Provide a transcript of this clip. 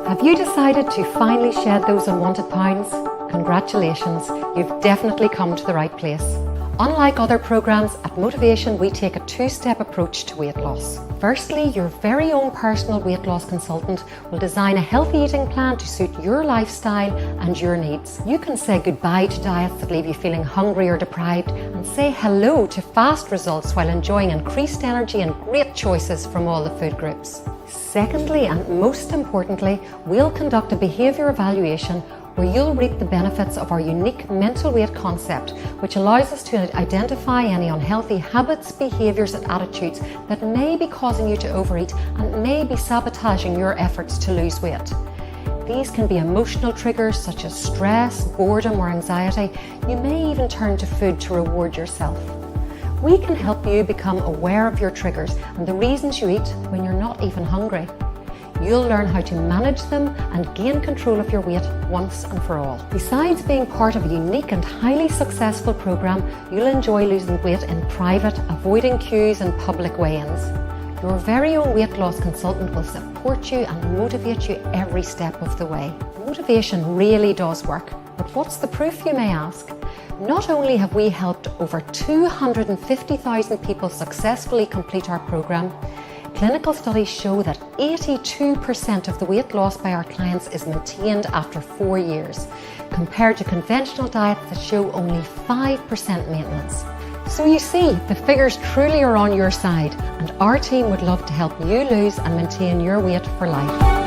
Have you decided to finally shed those unwanted pounds? Congratulations, you've definitely come to the right place. Unlike other programs, at Motivation we take a two-step approach to weight loss. Firstly, your very own personal weight loss consultant will design a healthy eating plan to suit your lifestyle and your needs. You can say goodbye to diets that leave you feeling hungry or deprived and say hello to fast results while enjoying increased energy and great choices from all the food groups. Secondly, and most importantly, we'll conduct a behaviour evaluation where you'll reap the benefits of our unique mental weight concept, which allows us to identify any unhealthy habits, behaviours and attitudes that may be causing you to overeat and may be sabotaging your efforts to lose weight. These can be emotional triggers such as stress, boredom or anxiety. You may even turn to food to reward yourself. We can help you become aware of your triggers and the reasons you eat when you're not even hungry. You'll learn how to manage them and gain control of your weight once and for all. Besides being part of a unique and highly successful program, you'll enjoy losing weight in private, avoiding queues and public weigh-ins. Your very own weight loss consultant will support you and motivate you every step of the way. Motivation really does work, but what's the proof, you may ask? Not only have we helped over 250,000 people successfully complete our program, clinical studies show that 82% of the weight lost by our clients is maintained after 4 years, compared to conventional diets that show only 5% maintenance. So you see, the figures truly are on your side, and our team would love to help you lose and maintain your weight for life.